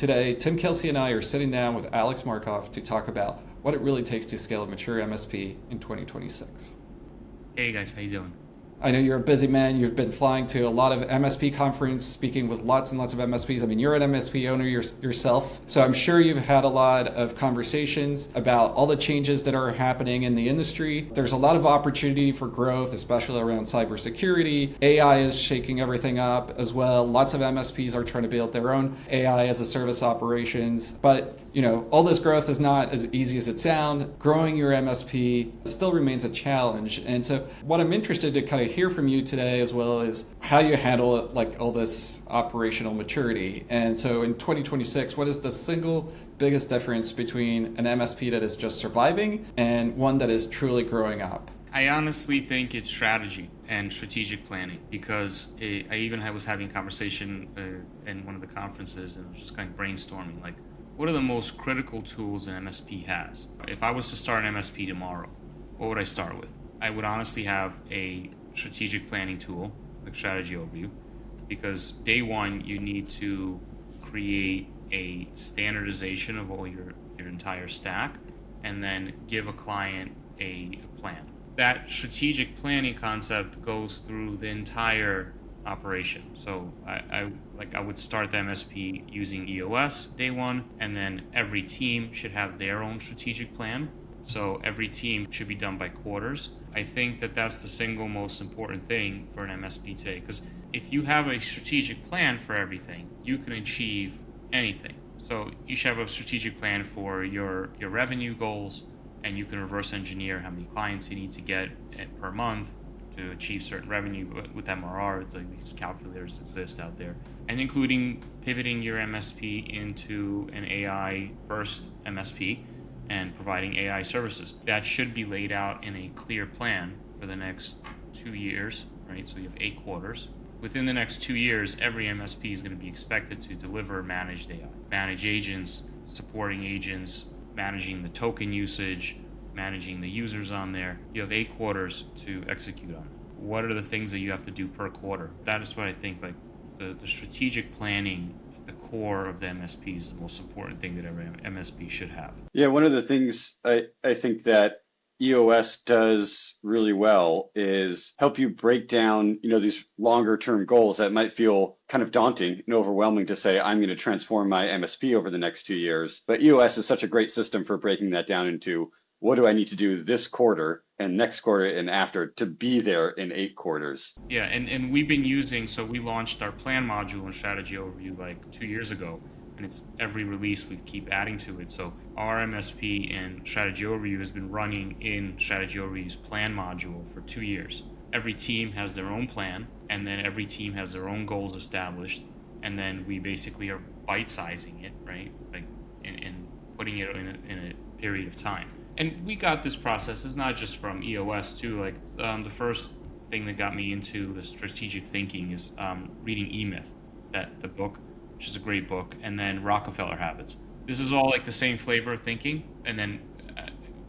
Today, Tim, Kelsey, and I are sitting down with Alex Markov to talk about what it really takes to scale a mature MSP in 2026. Hey guys, how you doing? I know you're a busy man. You've been flying to a lot of MSP conference, speaking with lots and lots of MSPs. I mean, you're an MSP owner yourself, so I'm sure you've had a lot of conversations about all the changes that are happening in the industry. There's a lot of opportunity for growth, especially around cybersecurity. AI is shaking everything up as well. Lots of MSPs are trying to build their own AI as a service operations, but all this growth is not as easy as it sounds. Growing your MSP still remains a challenge. And so what I'm interested to kind of hear from you today as well is how you handle it, like all this operational maturity. And so in 2026, what is the single biggest difference between an MSP that is just surviving and one that is truly growing up? I honestly think it's strategy and strategic planning, because I even was having a conversation in one of the conferences and was just kind of brainstorming, like, what are the most critical tools an MSP has? If I was to start an MSP tomorrow, what would I start with? I would honestly have a strategic planning tool, like strategy overview, because day one, you need to create a standardization of all your entire stack and then give a client a plan. That strategic planning concept goes through the entire operation. So I would start the MSP using EOS day one, and then every team should have their own strategic plan. So every team should be done by quarters. I think that that's the single most important thing for an MSP today, because if you have a strategic plan for everything, you can achieve anything. So you should have a strategic plan for your revenue goals, and you can reverse engineer how many clients you need to get per month to achieve certain revenue with MRR. It's like these calculators exist out there, and including pivoting your MSP into an AI-first MSP and providing AI services. That should be laid out in a clear plan for the next 2 years, right? So you have 8 quarters. Within the next 2 years, every MSP is going to be expected to deliver managed AI, manage agents, supporting agents, managing the token usage, managing the users on there. You have 8 quarters to execute on. What are the things that you have to do per quarter? That is what I think, like the strategic planning at the core of the MSP is the most important thing that every MSP should have. Yeah, one of the things I think that EOS does really well is help you break down, these longer term goals that might feel kind of daunting and overwhelming to say, I'm going to transform my MSP over the next 2 years. But EOS is such a great system for breaking that down into, what do I need to do this quarter and next quarter and after to be there in 8 quarters? Yeah, and we've been using, so we launched our plan module and strategy overview like 2 years ago. And it's every release we keep adding to it. So our MSP and strategy overview has been running in strategy overview's plan module for 2 years. Every team has their own plan, and then every team has their own goals established, and then we basically are bite-sizing it, right? Like, and putting it in a period of time. And we got this process. It's not just from EOS too. Like the first thing that got me into the strategic thinking is reading E-Myth, the book, which is a great book, and then Rockefeller Habits. This is all like the same flavor of thinking, and then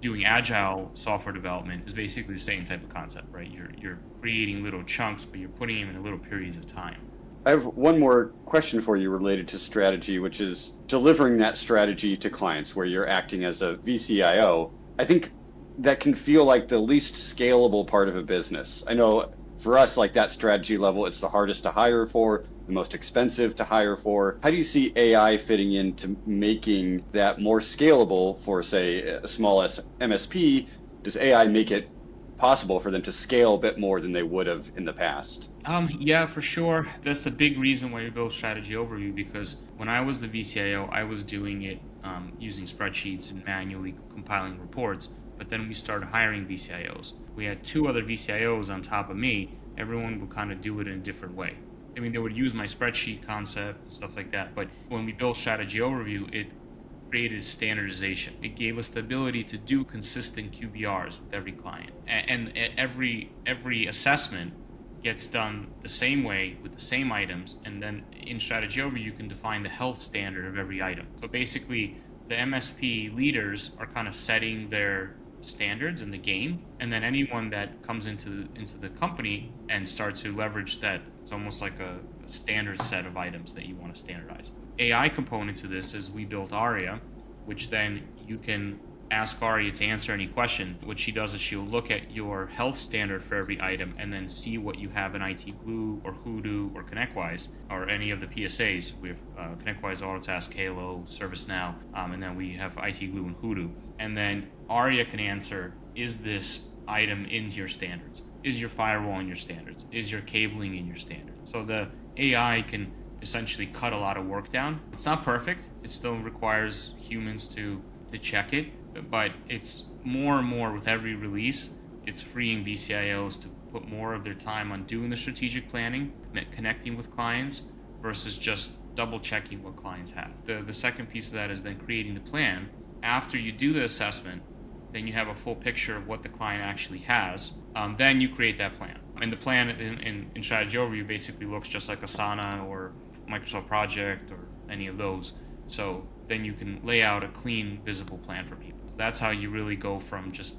doing Agile software development is basically the same type of concept, right? You're creating little chunks, but you're putting them in little periods of time. I have one more question for you related to strategy, which is delivering that strategy to clients where you're acting as a vCIO. I think that can feel like the least scalable part of a business. I know for us, like that strategy level, it's the hardest to hire for, the most expensive to hire for. How do you see AI fitting into making that more scalable for, say, a small MSP? Does AI make it possible for them to scale a bit more than they would have in the past? Yeah, for sure. That's the big reason why we built Strategy Overview, because when I was the vCIO, I was doing it using spreadsheets and manually compiling reports. But then we started hiring vCIOs. We had 2 other vCIOs on top of me. Everyone would kind of do it in a different way. I mean, they would use my spreadsheet concept and stuff like that. But when we built Strategy Overview, it created standardization. It gave us the ability to do consistent QBRs with every client. And every assessment gets done the same way with the same items. And then in Strategy Overview, you can define the health standard of every item. So basically, the MSP leaders are kind of setting their standards in the game, and then anyone that comes into the company and starts to leverage that It's almost like a standard set of items that you want to standardize. AI component to this is we built Arya, which then you can ask Arya to answer any question. What she does is she'll look at your health standard for every item and then see what you have in IT Glue or Hoodoo or ConnectWise or any of the PSAs. We have ConnectWise, Autotask, Halo, ServiceNow, and then we have IT Glue and Hoodoo. And then Arya can answer, is this item in your standards? Is your firewall in your standards? Is your cabling in your standards? So the AI can essentially cut a lot of work down. It's not perfect. It still requires humans to check it, but it's more and more with every release, it's freeing vCIOs to put more of their time on doing the strategic planning, connecting with clients, versus just double checking what clients have. The second piece of that is then creating the plan. After you do the assessment, then you have a full picture of what the client actually has. Then you create that plan. And the plan in Strategy Overview basically looks just like Asana or Microsoft Project or any of those. So then you can lay out a clean, visible plan for people. That's how you really go from just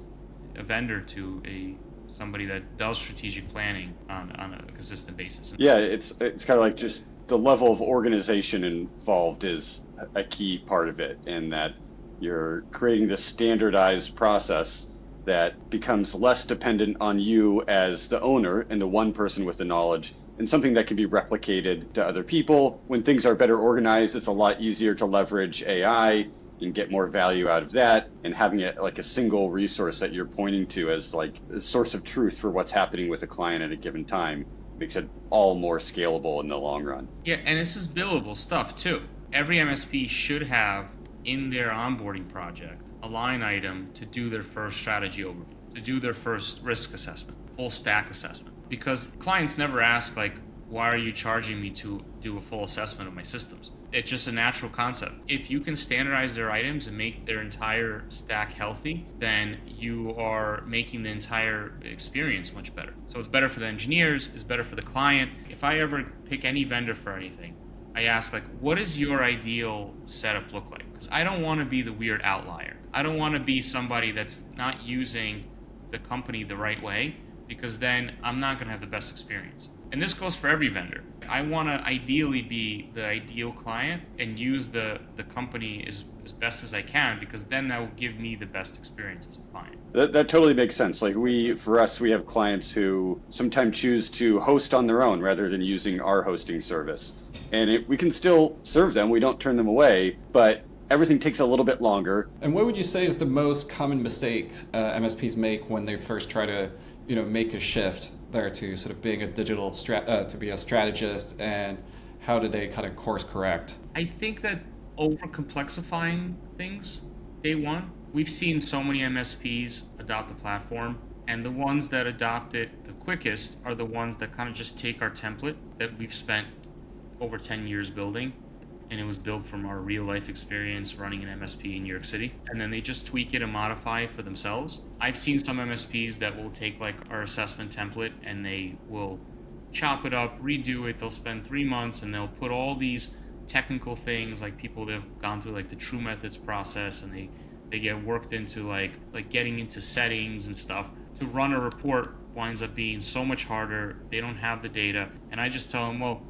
a vendor to somebody that does strategic planning on a consistent basis. Yeah, it's kind of like just the level of organization involved is a key part of it, and that you're creating this standardized process that becomes less dependent on you as the owner and the one person with the knowledge, and something that can be replicated to other people. When things are better organized, it's a lot easier to leverage AI and get more value out of that, and having it like a single resource that you're pointing to as like a source of truth for what's happening with a client at a given time makes it all more scalable in the long run. Yeah, and this is billable stuff too. Every MSP should have in their onboarding project a line item to do their first strategy overview, to do their first risk assessment, full stack assessment. Because clients never ask like, why are you charging me to do a full assessment of my systems? It's just a natural concept. If you can standardize their items and make their entire stack healthy, then you are making the entire experience much better. So it's better for the engineers, it's better for the client. If I ever pick any vendor for anything, I ask like, what does your ideal setup look like? Because I don't want to be the weird outlier. I don't want to be somebody that's not using the company the right way, because then I'm not going to have the best experience. And this goes for every vendor. I want to ideally be the ideal client and use the company as best as I can, because then that will give me the best experience as a client. That totally makes sense. Like we have clients who sometimes choose to host on their own rather than using our hosting service. And we can still serve them. We don't turn them away, but everything takes a little bit longer. And what would you say is the most common mistake MSPs make when they first try to, make a shift there to sort of being a digital to be a strategist, and how do they kind of course correct? I think that over complexifying things day one. We've seen so many MSPs adopt the platform, and the ones that adopt it the quickest are the ones that kind of just take our template that we've spent over 10 years building, and it was built from our real life experience running an MSP in New York City, and then they just tweak it and modify it for themselves. I've seen some MSPs that will take like our assessment template and they will chop it up, redo it. They'll spend 3 months and they'll put all these technical things, like people that have gone through like the True Methods process, and they get worked into like getting into settings and stuff. To run a report winds up being so much harder. They don't have the data, and I just tell them, well,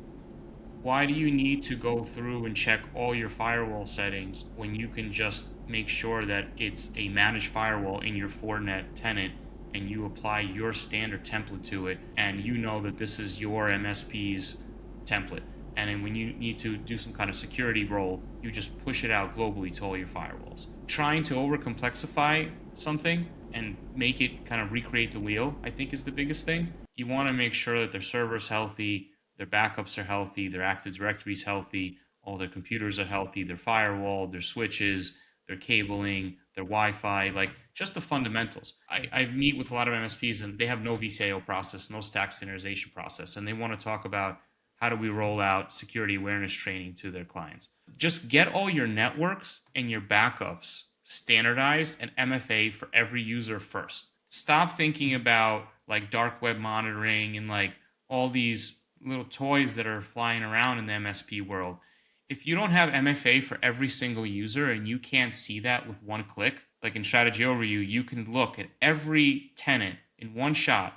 why do you need to go through and check all your firewall settings when you can just make sure that it's a managed firewall in your Fortinet tenant, and you apply your standard template to it, and you know that this is your MSP's template? And then when you need to do some kind of security role, you just push it out globally to all your firewalls. Trying to overcomplexify something and make it kind of recreate the wheel, I think, is the biggest thing. You want to make sure that their server's healthy, their backups are healthy, their Active Directory is healthy, all their computers are healthy, their firewall, their switches, their cabling, their Wi-Fi, like just the fundamentals. I meet with a lot of MSPs and they have no vCIO process, no stack standardization process, and they want to talk about how do we roll out security awareness training to their clients. Just get all your networks and your backups standardized and MFA for every user first. Stop thinking about like dark web monitoring and like all these little toys that are flying around in the MSP world. If you don't have MFA for every single user and you can't see that with one click, like in Strategy Overview, you can look at every tenant in one shot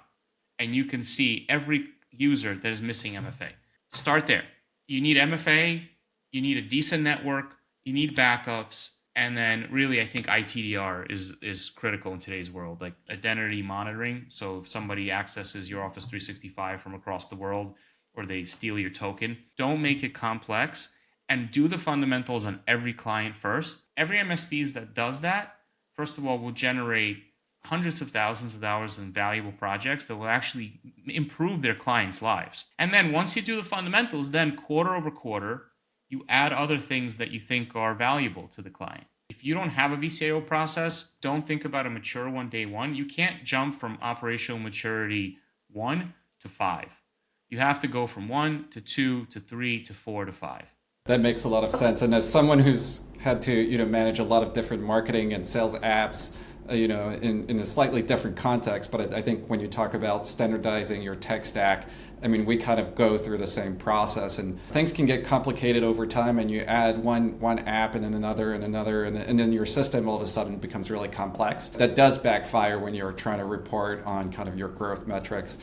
and you can see every user that is missing MFA. Start there. You need MFA, you need a decent network, you need backups, and then really I think ITDR is critical in today's world, like identity monitoring. So if somebody accesses your Office 365 from across the world or they steal your token, don't make it complex and do the fundamentals on every client first. Every MSPs that does that, first of all, will generate hundreds of thousands of dollars in valuable projects that will actually improve their clients' lives. And then once you do the fundamentals, then quarter over quarter, you add other things that you think are valuable to the client. If you don't have a vCIO process, don't think about a mature one day one. You can't jump from operational maturity 1 to 5. You have to go from 1 to 2 to 3 to 4 to 5. That makes a lot of sense. And as someone who's had to, manage a lot of different marketing and sales apps, in a slightly different context, but I think when you talk about standardizing your tech stack, we kind of go through the same process, and things can get complicated over time, and you add one app and then another, and then your system all of a sudden becomes really complex. That does backfire when you're trying to report on kind of your growth metrics,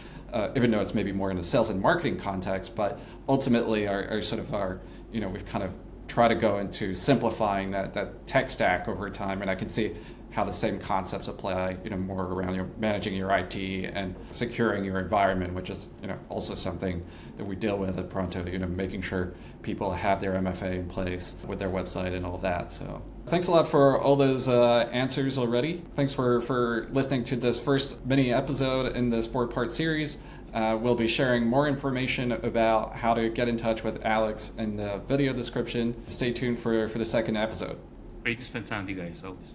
even though it's maybe more in the sales and marketing context, but ultimately we've kind of tried to go into simplifying that tech stack over time, and I can see how the same concepts apply, more around managing your IT and securing your environment, which is, also something that we deal with at Pronto, making sure people have their MFA in place with their website and all of that. So thanks a lot for all those answers already. Thanks for listening to this first mini episode in this 4-part series. We'll be sharing more information about how to get in touch with Alex in the video description. Stay tuned for the second episode. Great to spend time with you guys, always.